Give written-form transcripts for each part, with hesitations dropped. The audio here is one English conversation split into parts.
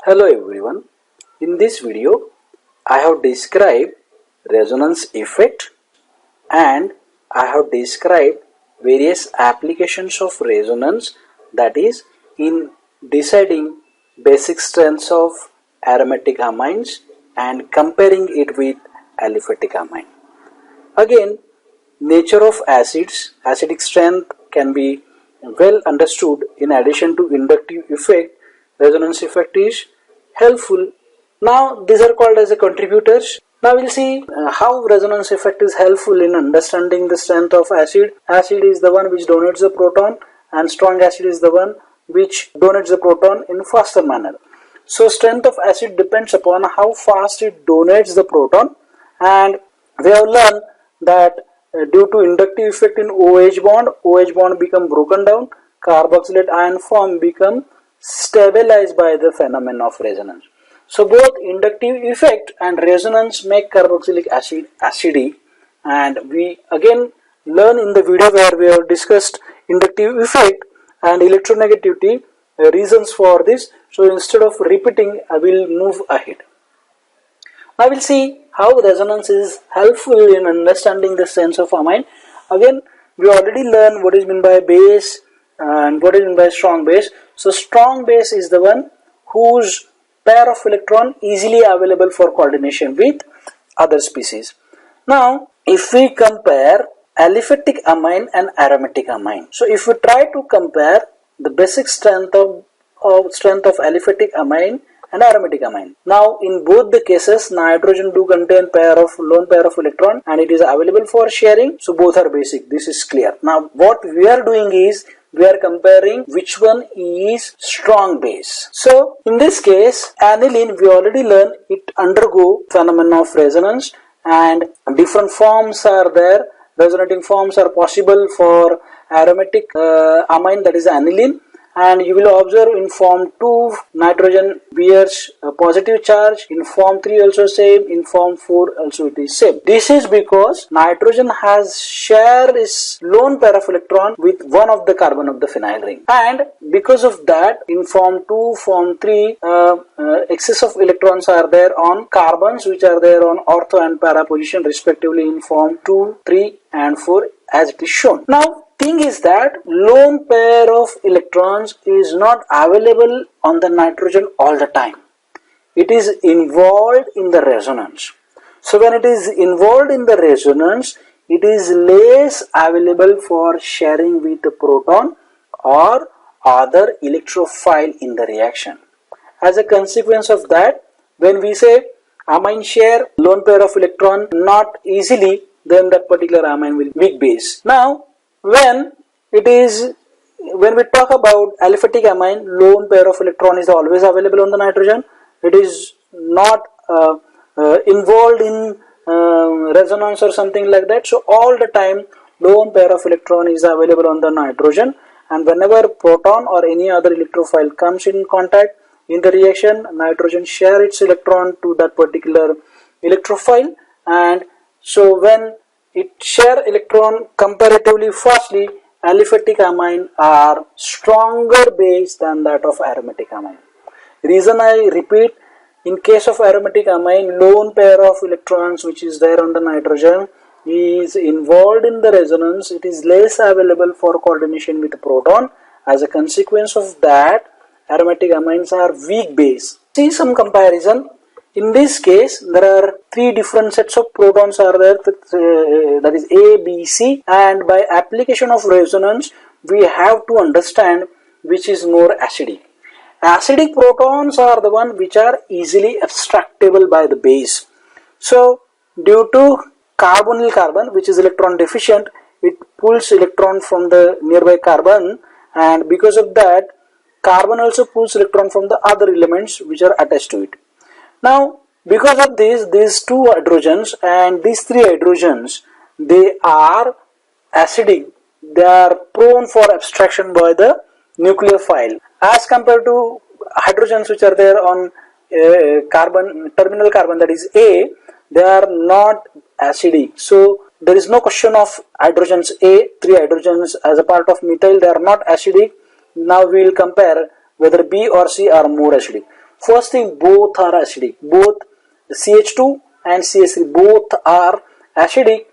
Hello everyone. In this video, I have described resonance effect and I have described various applications of resonance, that is in deciding basic strengths of aromatic amines and comparing it with aliphatic amine. Again, nature of acids, acidic strength can be well understood. In addition to inductive effect, resonance effect is helpful. Now these are called as the contributors. Now we'll see how resonance effect is helpful in understanding the strength of acid. Acid is the one which donates the proton and strong acid is the one which donates the proton in faster manner. So strength of acid depends upon how fast it donates the proton, and we have learned that due to inductive effect in OH bond become broken down, carboxylate ion form become stabilized by the phenomenon of resonance. So both inductive effect and resonance make carboxylic acid acidic, and we again learn in the video where we have discussed inductive effect and electronegativity reasons for this. So instead of repeating, I will move ahead. Now we'll see how resonance is helpful in understanding the strengths of amine. Again, we already learned what is meant by base and what is meant by strong base. So strong base is the one whose pair of electron easily available for coordination with other species. Now, if we compare aliphatic amine and aromatic amine, so if we try to compare the basic strength of aliphatic amine and aromatic amine. Now in both the cases, nitrogen do contain lone pair of electron and it is available for sharing, so both are basic. This is clear. Now what we are doing is we are comparing which one is strong base. So in this case, aniline, we already learned it undergo phenomenon of resonance and different forms are there. Resonating forms are possible for aromatic amine, that is aniline. And you will observe in form 2 nitrogen bears a positive charge, in form 3 also same, in form 4 also it is same. This is because nitrogen has share its lone pair of electron with one of the carbon of the phenyl ring, and because of that in form 2, form 3 excess of electrons are there on carbons which are there on ortho and para position respectively in form 2, 3 and 4 as it is shown. Now thing is that lone pair of electrons is not available on the nitrogen all the time. It is involved in the resonance. So when it is involved in the resonance, it is less available for sharing with the proton or other electrophile in the reaction. As a consequence of that, when we say amine share lone pair of electron not easily, then that particular amine will be weak base. Now when we talk about aliphatic amine, lone pair of electron is always available on the nitrogen. It is not involved in resonance or something like that. So all the time lone pair of electron is available on the nitrogen, and whenever proton or any other electrophile comes in contact in the reaction, nitrogen share its electron to that particular electrophile, and so when it share electron comparatively fastly, aliphatic amine are stronger base than that of aromatic amine. Reason I repeat, in case of aromatic amine, lone pair of electrons which is there on the nitrogen is involved in the resonance. It is less available for coordination with the proton. As a consequence of that, aromatic amines are weak base. See some comparison. In this case, there are 3 different sets of protons are there, that is A, B, C, and by application of resonance, we have to understand which is more acidic. Acidic protons are the one which are easily abstractable by the base. So, due to carbonyl carbon, which is electron deficient, it pulls electron from the nearby carbon, and because of that, carbon also pulls electron from the other elements which are attached to it. Now, because of this, these 2 hydrogens and these 3 hydrogens, they are acidic. They are prone for abstraction by the nucleophile. As compared to hydrogens which are there on terminal carbon, that is A, they are not acidic. So there is no question of hydrogens A, 3 hydrogens as a part of methyl, they are not acidic. Now we will compare whether B or C are more acidic. First thing, both are acidic. Both CH2 and CH3 both are acidic.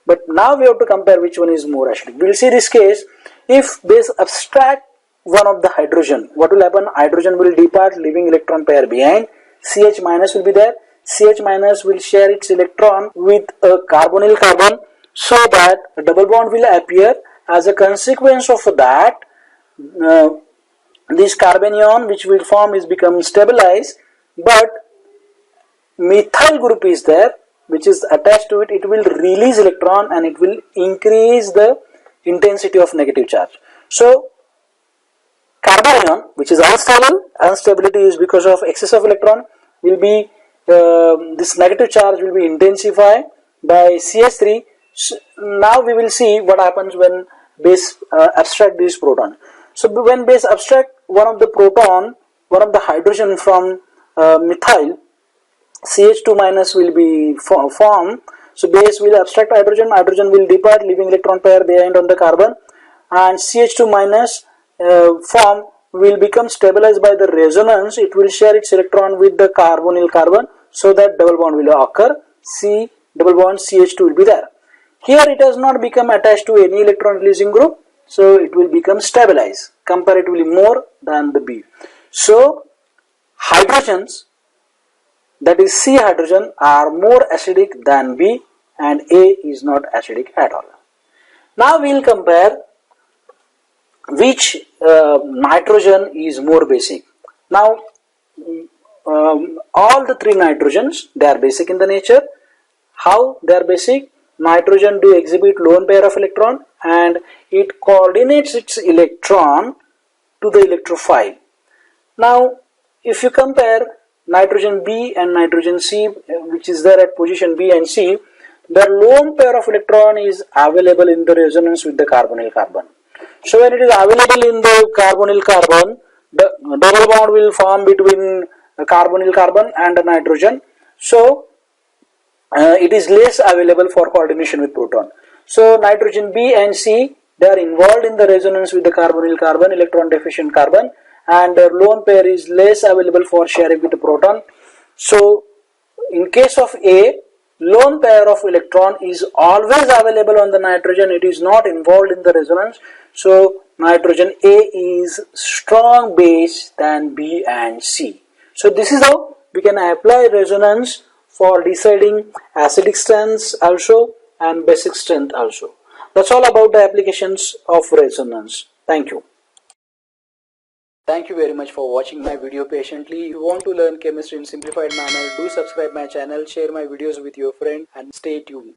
But now we have to compare which one is more acidic. We will see this case. If base abstract one of the hydrogen, what will happen? Hydrogen will depart, leaving electron pair behind. CH minus will be there. CH minus will share its electron with a carbonyl carbon, so that a double bond will appear. As a consequence of that, this carbanion which will form is become stabilized, but methyl group is there which is attached to it. It will release electron and it will increase the intensity of negative charge. So carbanion, which is unstable, instability is because of excess of electron, will be this negative charge will be intensified by CH3. So now we will see what happens when base abstract this proton. So when base abstract one of the proton, one of the hydrogen from methyl, CH2 minus will be formed. So base will abstract hydrogen, hydrogen will depart, leaving electron pair behind on the carbon, and CH2 minus form will become stabilized by the resonance. It will share its electron with the carbonyl carbon, so that double bond will occur. C double bond CH2 will be there. Here it has not become attached to any electron releasing group, so it will become stabilized comparatively more than the B. So hydrogens, that is C hydrogen, are more acidic than B, and A is not acidic at all. Now we will compare which nitrogen is more basic. Now all the three nitrogens, they are basic in the nature. How they are basic? Nitrogen do exhibit lone pair of electron and it coordinates its electron to the electrophile. Now if you compare nitrogen B and nitrogen C, which is there at position B and C, the lone pair of electron is available in the resonance with the carbonyl carbon. So when it is available in the carbonyl carbon, the double bond will form between the carbonyl carbon and the nitrogen. So it is less available for coordination with proton. So nitrogen B and C, they are involved in the resonance with the carbonyl carbon, electron deficient carbon, and their lone pair is less available for sharing with the proton. So in case of A, lone pair of electron is always available on the nitrogen. It is not involved in the resonance. So nitrogen A is strong base than B and C. So this is how we can apply resonance for deciding acidic strengths also and basic strength also. That's all about the applications of resonance. Thank you. Thank you very much for watching my video patiently. If you want to learn chemistry in simplified manner, do subscribe my channel, share my videos with your friend, and stay tuned.